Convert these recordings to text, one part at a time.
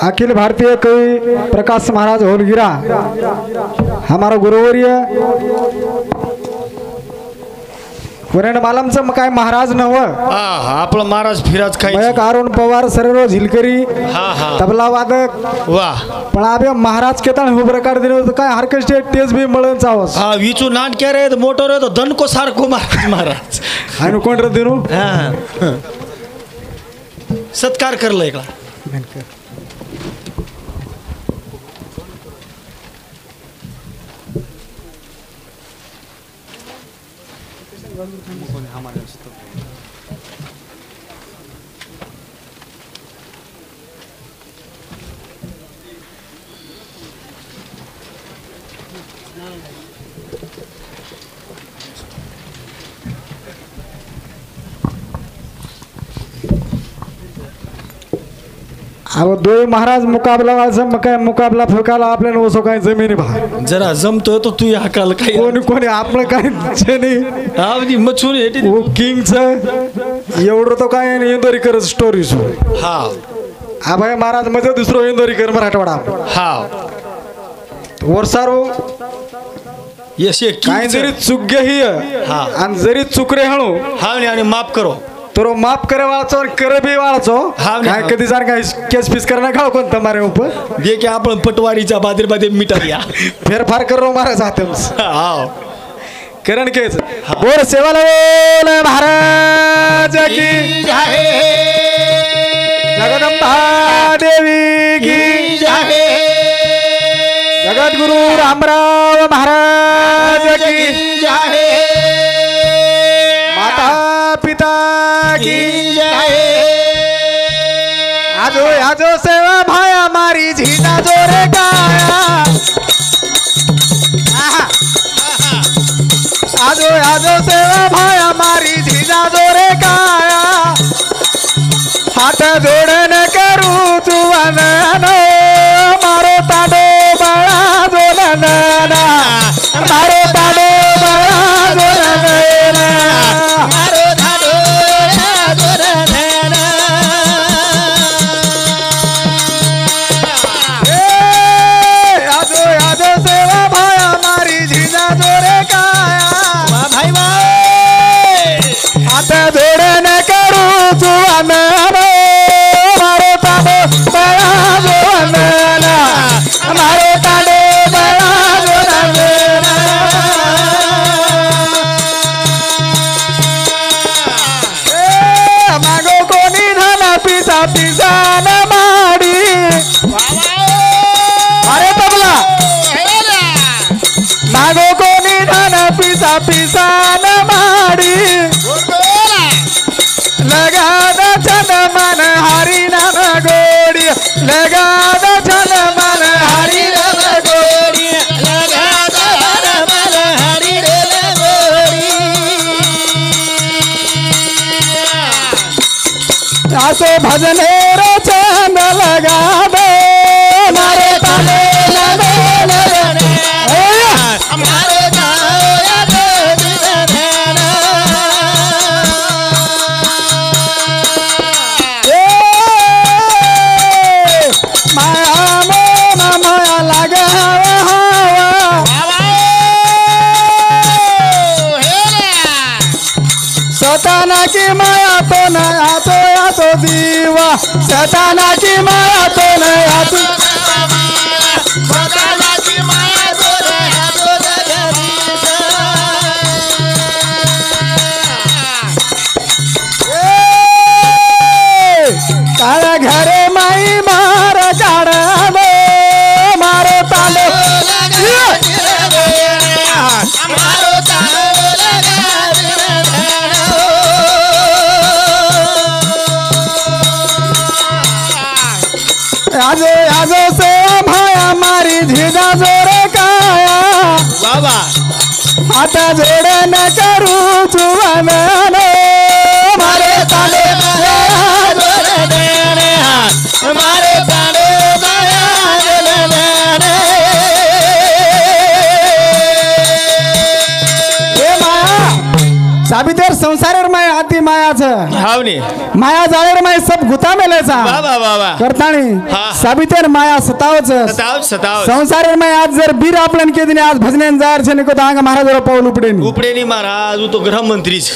अखिल भारतीय कवि प्रकाश महाराज होलगिरा हमारा गुरुवर्य वरण मालमचं काय महाराज नव आपलं महाराज फिराज काय मयक अरुण पवार सररो झिलकरी तबला वादक वाह पण आबे महाराज केतन हो प्रकार दिनो तो काय ऑर्केस्ट्रा टेज भी मळन चावस हा विचू नाट क्या रे मोटर तो धन को सारखो महाराज आणि कोण रे दिनो सत्कार करलंय का अब दो महाराज मुकाबला मुकाबला फेकाला आपल्याला ओसो काय जमिनी बाहेर जरा जमतो तो तू या काल काय कोणी कोणी आपलं काय नाही आवडी मछून हेटी ओ किंगचं एवढं तो काय इंदोरी करत स्टोरी सो हा आबाई महाराज मध्ये दुसरं इंदोरी कर मराठवाडा हा वर्षारो यस ये काय जरी चुग्गे ही आणि जरी चुकरे हणू हा आणि माफ करो तो माफ करे वाळचो और करे भी वाळचो काय कधी जर काय केस फीस करना खाओ कोण तुम्हारे ऊपर ये क्या आपण पटवारीचा बादर बादे मिटाया फेरफार करो महाराज हातम हां करण केच बोल सेवाला महाराज की जय जगदंबा देवी की जय जगत गुरु रामराव महाराज की जय माता पिता की जय आजो आजो सेवा भाया मारी झीना जोरे गाया आजो आजो सेवा भाया मारी झीना जोरे गाया हाथ जोडन करू जुवन मारो ताडो बळा जोलन मारो ताडो बळा जोलन मारो ताडो जोलन आजो आजो सेवा भाया मारी झीना जोरे काया भाई हाथ जोडन करू जुवन मारो ताडो बळा जोलन मारो ताडो बळा जोलन मागो कोणी झाला पिसा पिसा न माडी अरे तबला मागो कोणी झाला पिसा पिसा न माडी लगाद छन मन हरी नाम गोडी लगाद छन मन हरी नाम गोडी लगाद छन मन हरी नाम गोडी आसो भजने रो छंद लगा दो मारे ताले मारे सतानाची माया तो नया तो या तो जीवा सतानाची माया तो नया तो सतानाची माया तो नया तो काळ्या घरे माई मार काढ मारो तालो मारो तालो आजो आजो से भाया मारी झीना जोरे काया बाबा आता जोडे न करू जुवन मारे ताले मारे ताले साबितेर संसारेर माया अति मायाच हावनी माया जाळेर माय सब गुता मेलेचा बाबा बाबा करताणी हा. साबितेर माया सतावच सताव सताव संसार में आज जर बीर आपलन के दिन आज भजने जार छे को तांग महाराज पाऊल उपडेनी उपडेनी महाराज तो गृहमंत्रीच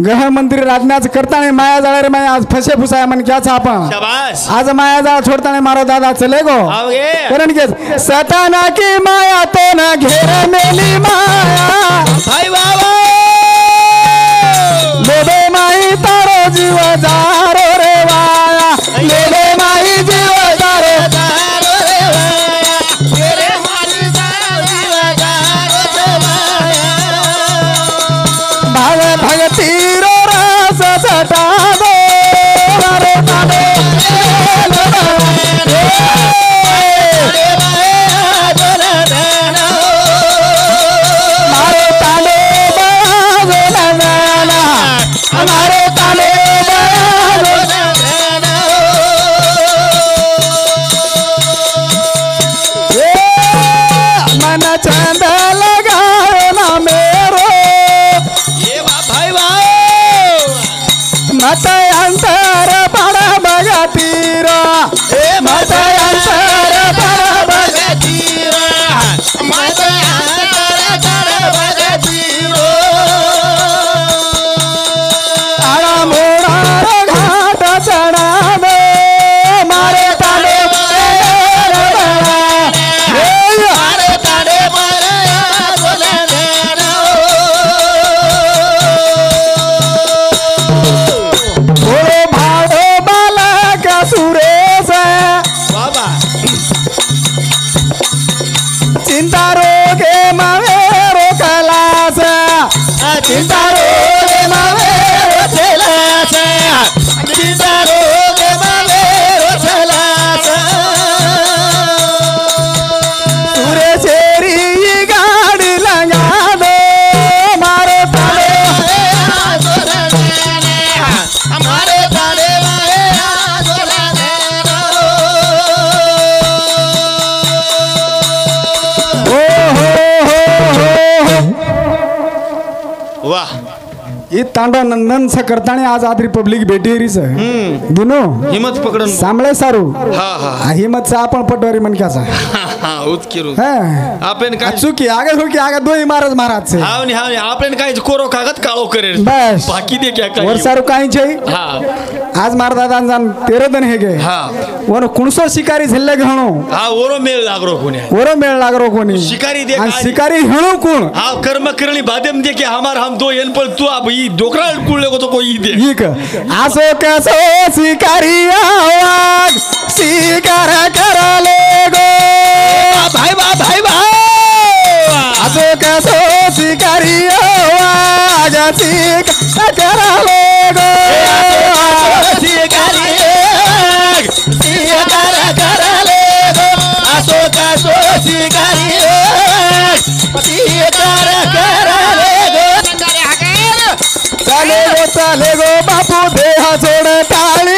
गृहमंत्री राजनाथ करताणी माया जाळे माया आज फसे फुसाय मन क्याचा आपण शाबास आज माया जाळ छोडताणी मारो दादा चले गो आवगे कारण के सताना की माया तो न घेर मेली माया भाई बाबा लेबे माई तारो जीव जारो रे वाया लेबे माई जीव जारो भाग भगती रो रस सटा दो रे ताने मारे ताने बाजो हमारे ताले मन चंद लगाओ ना मेरो भाई बाबा मत अंतर बड़ा बगतीर मत अंतर बड़ा बगतीर आड़ा मोड़ा घाट चढ़ा दे मारे ताले बोलो भाड़ो बाला का सुरेश बाबा चिंता रोगे मावे रो कलास चिंता रोगे मावे रो चलास चिंता रोगे मावे रो चलास सूर्य शेरी गाड़ी लगा दो मारो ताले हमारे ताले वाह ये तांडा नंदन सा करताने आज आदरी पब्लिक भेटी रीस दिनो हिम्मत पकडून सांभळे सारू हा हा आ हिम्मत सा आपण पटवारी मन क्याचा हा उचकिरू है आपण काय चुकी आगे थोडी आगे दो महाराज महाराज से हावनी हावनी आपण काय कोरो कागद काळो करेल बस बाकी दे क्या काय वर सारू काही छै हा आज मार दादा जान 13 दिन हे गे हा वर कुणसो शिकारी झल्ले घणो हा ओरो मेळ लागरो कोणी ओरो मेळ लागरो कोणी शिकारी दे आणि काय? शिकारी हेणो कोण हा कर्म करणी बादेम दे के हमार हम दो एन पर तू अब ई डोकरा कुळले को तो कोई दे ठीक आसो कसो शिकारी आवाज शिकार करले गो भाई बा आसो कसो शिकारी आवाज शिकार करले गो शिकारी शिकार करले गो असो कसो शिकारी शिकार करले गो चाले गो बापू देह सोड टाळी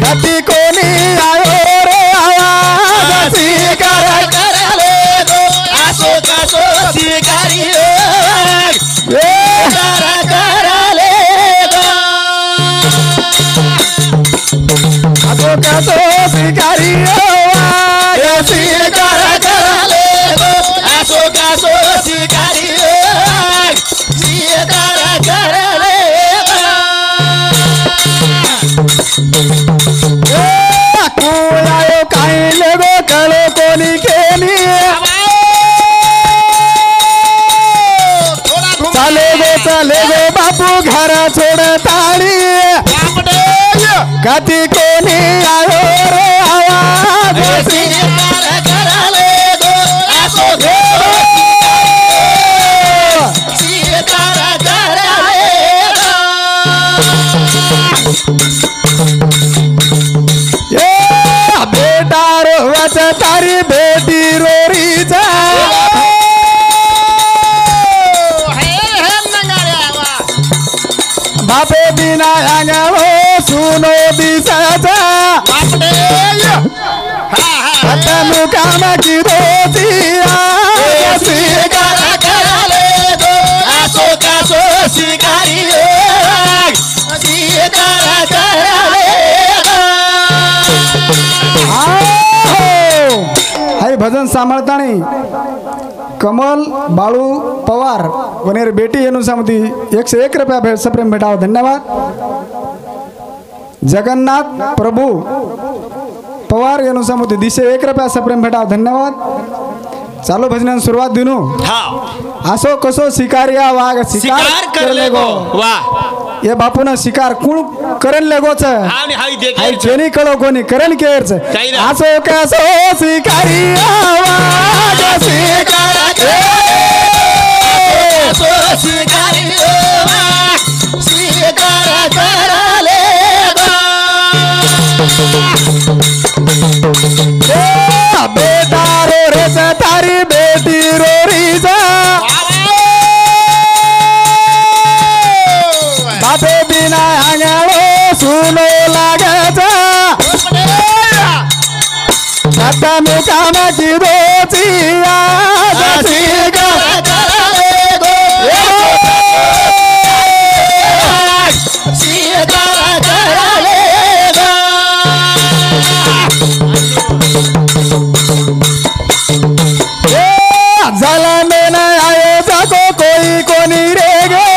कधी कोणी आयो रे आवाज शिकार करले गो असो कसो शिकारी शिकार करले गो आसो कसो शिकारी आवाज शिकार करले गो असो कसो शिकारी शिकार करले कोणायो काही लगो कळो कोणी केली चाले गो बापू घर सोड टाळी कधी कोणी आयो रे आवाज शिकार करले गो असो शिकार करले बेटा रोवच तारी बेटी रोरीचा बापे बिना अंगो सुनो दिसाचा तनु काम की दोतिया शिकार करले गो असो कसो शिकारी भजन सांभाळतानी कमल बाळू पवार वनेर बेटी अनुसामती 101 रुपया भेट सप्रेम भेटाव धन्यवाद। जगन्नाथ प्रभु पवार अनुसामती 101 रुपया सप्रेम भेटाव धन्यवाद। चालू भजनान सुरुवात दिनू हाँ आसो कसो शिकारिया वाघ शिकार कर ले गो वाह ये बापून शिकार कुण करन लेगोच हाँ नि हाई देख हाई जेनी कळो कोणी करन केरच काही ना. आसो कसो शिकारिया वाघ शिकार आसो शिकारी शिकार करले बेटा रो रे तारी बेटी रो रीजा बापे बिना आंगणो सुनो लागता आता मी काम की दोचिया जला में न आयो जाको कोई कोनी रे गे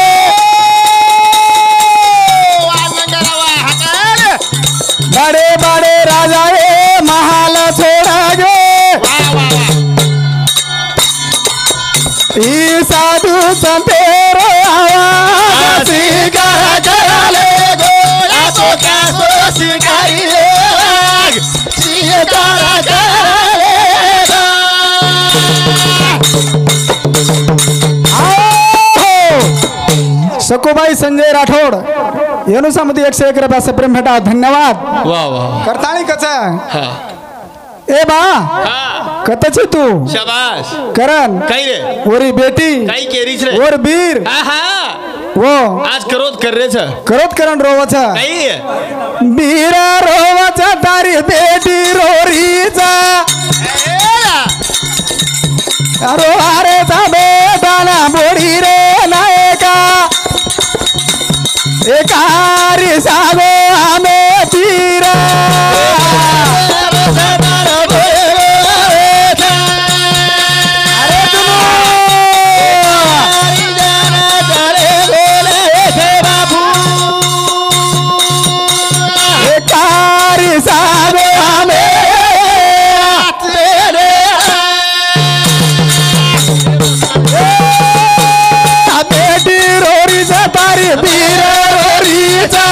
बड़े बड़े राजा ए महल छोड़ा गे ई साधु संतेरो आवाज शिकार करले गो आसो कासो शिकारी शिकार करले सकोबाई संजय राठोड येनुसामध्ये 101 रुपया सप्रेम भेटा धन्यवाद। वाह वाह करताळी कचा हाँ ए बा हाँ कतची तू शाबाश करण काही रे ओरी बेटी काही केरीच रे ओर बीर हाँ वो आज करोत कर रे छ करत करण रोवचा काही बीर रोवचा तारी बेटी रोरीचा अरो अरे चा बेटा ना बोडी रे नायका एकारी सागो आमे तीरा एकारी सागो आमे बेटी रोरीचा तारी बीर रोरीचा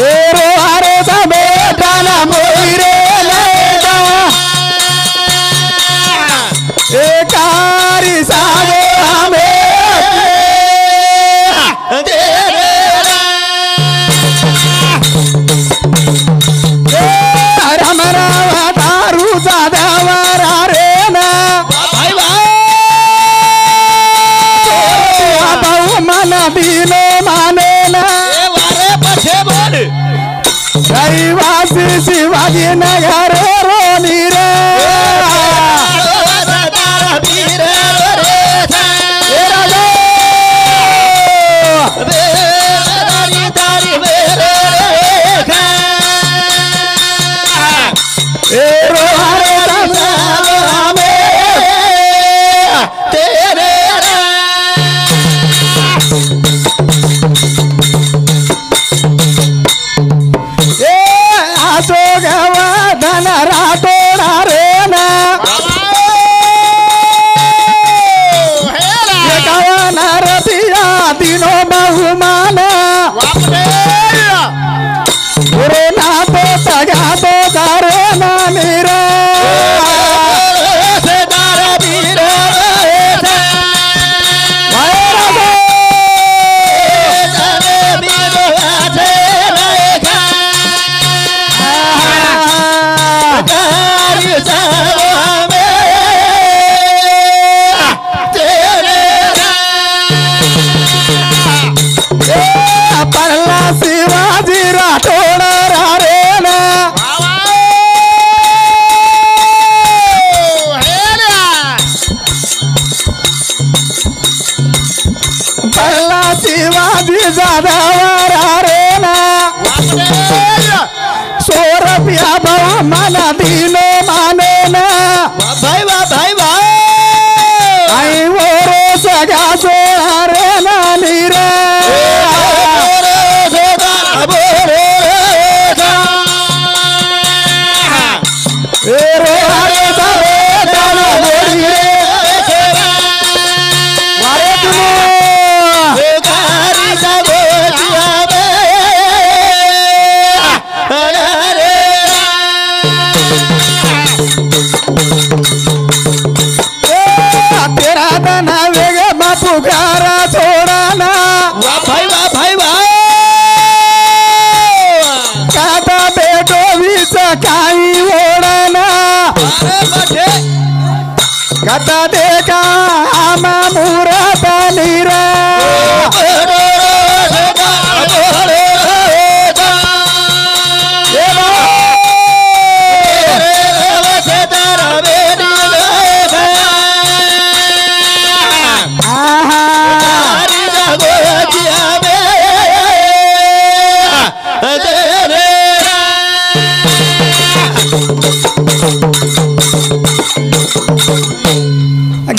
एरो आरो चा बेटा ना मोईरे लेगा एकारी सागो आमे राम राम दारू चा देवरा रे ना भाऊ मन बिनो माने ना रहिवासी शिवाजी नगर रोनी रे सोरपिया भाऊ मला दिनो माने ना भाई वाह भाई वाह आई ओरो सगा सोहारे ना नीरे रे हरे सारे दाना बोली रे वारे तुमो तेरा दाना वेगे बापू गारा छोड़ाना भाई वाह भाई वाह काटा बेटो भी सकाई ओढ़ना कथा देखा आमा मुराद नीरा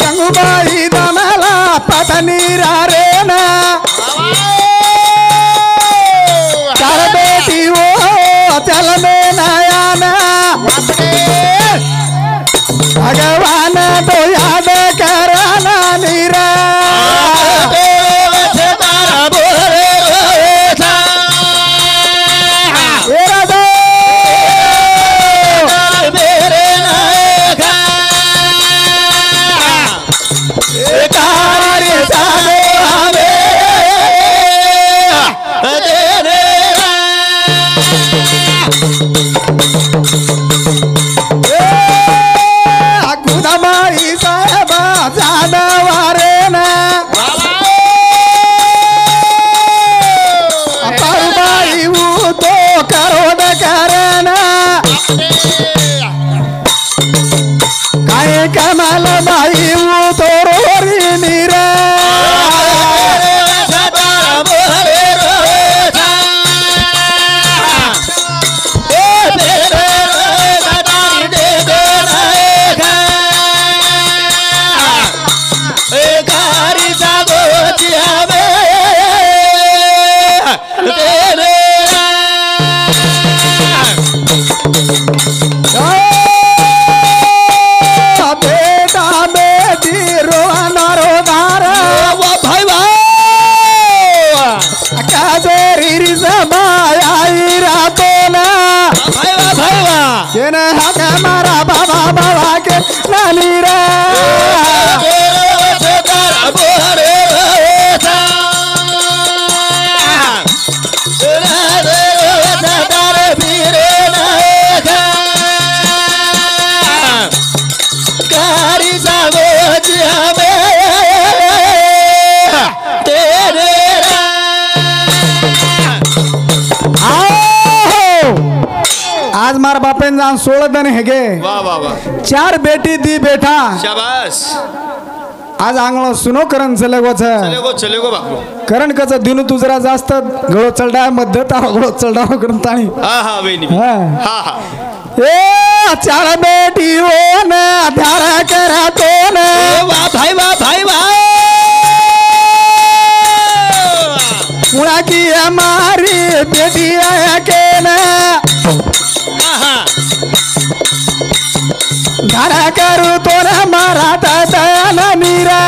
गंगूबाई दमला पतनीरा रेना चार बेटी वो चल में नयाना भगवान तो याद कराना नीरा कमल भाई वो तो रोरी नीरा हमारा बाबा बाबा के नानी रे आज मार बापे जान 16 दिन हेगे वाह वाह वाह 4 बेटी दी बेटा शाबाश आज आंगलो सुनो करण चलेगो चलेगो बापू करण कच दिनू तू जरा जास्त गळो चलडा मध्य ता गळो चलडा करून ताणी हा हा वहिनी हा हा ए 4 बेटी हो ना ध्यान करा तो ना वाह भाई वाह भाई वाह मुड़ा की हमारी बेटी है के ना घरा करू तो ना मारा दादा नीरा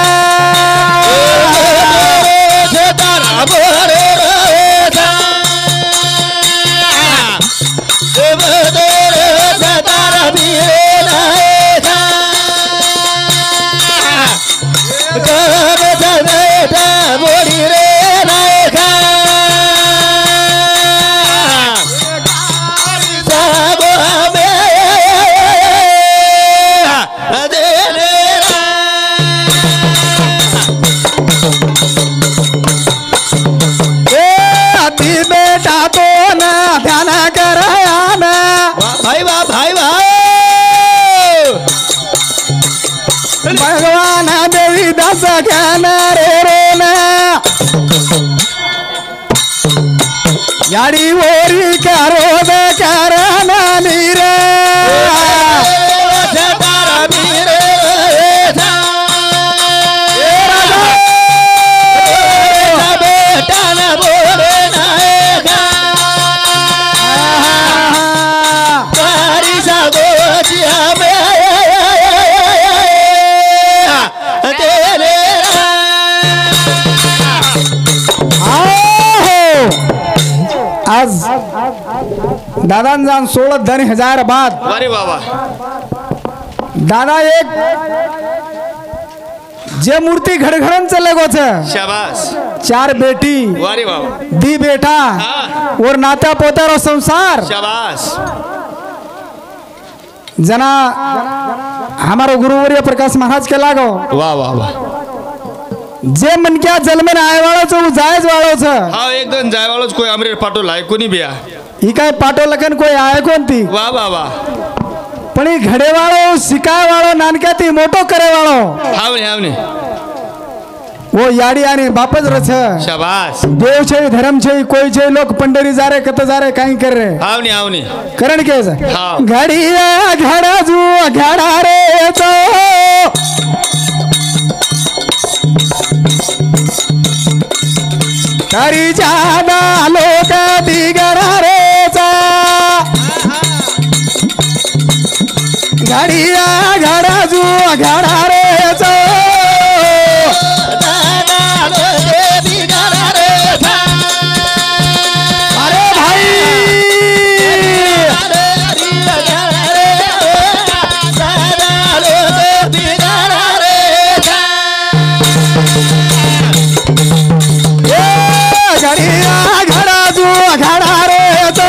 भगवान देवी दस ज्ञान रे रे याडी ओरी करोद करना नीरे आज दादान जान 16,000 बाद अरे बाबा दादा एक जे मूर्ति घड़घड़न चले गो छे शाबाश 4 बेटी अरे बाबा दी बेटा और नाता पोता रो संसार शाबाश जना हमारो गुरुवर्य प्रकाश महाराज के लागो वाह वाह वाह जे मन क्या जल में आए वाळो छे वो जायज वाळो छे हाँ एकदम जाय वालोच कोई अमरेर पाटो लाय कोणी बिया ही काय पाटो लखन कोई आए कोणती वाह वाह वाह पण ही घडे वाळो शिकाय वाळो नानक्याती मोटो करे वाळो हावने वो याडी आणि बापच रछ शाबाश देव छे धर्म छे कोई छे लोग पंडरी जा रे कत जा रे काई कर रे हावने करण के हाँ। घड़िया घड़ा जू घड़ा रे तो करी जाना लोक बिगड़ा रे चा घड़िया घड़ा जू घड़ा रे तो अरे भाई घड़िया घड़ा जू घड़ा रे तो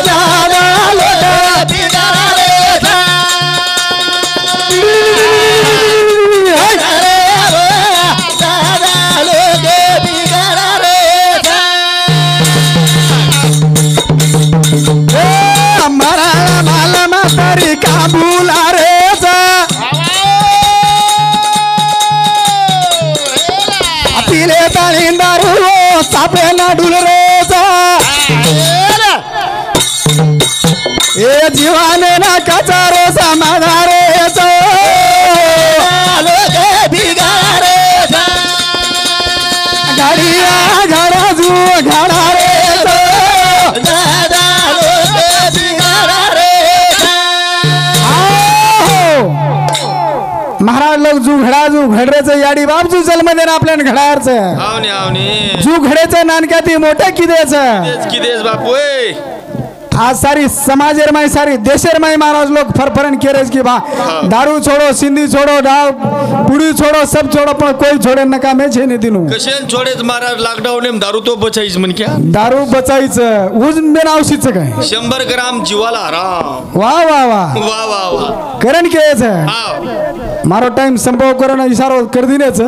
जाना लोक बिगड़ा रे था हमारा माल मातारी का भूला रे सा पीले ताली दारू सापे ना डुल रे सा ए जीवाने ना कचारो समाधा रे सा घड़िया घड़ा जू घड़ा रे तो महाराज लोग जू घडरेचं याडी बाप जू जन्म देना आपल्याला घडायचं हावने जू घडेचं नानक्याती मोठं किदेचं तेच की देश बापू ए आज सारी समाजेर माई सारी देशेर माई महाराज लोग फरफरन केरेज की बा दारू छोड़ो सिंधी छोड़ो डाव पुड़ी छोड़ो सब छोड़ो पण कोई छोड़े नका में छे ने दिनू कशेन छोडेच महाराज लॉकडाऊन एम दारू तो बचाईच म्हण क्या दारू बचायचं उज मेन औषधचं काय 100 ग्राम जीवाला आराम वाह वाह वाह वाह वाह वाह करण केचं हाव मारो टाइम संभव करणं इशारो कर दिनेचं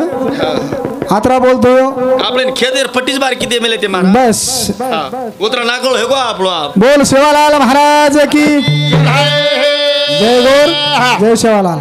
आत्रा बोलतो आपले खेदेर पट्टीच बार किती मेले ते महाराज बस उतरा नाकळ हे गो आपलो आप बोल सेवालाल महाराज की जय गौर जय सेवालाल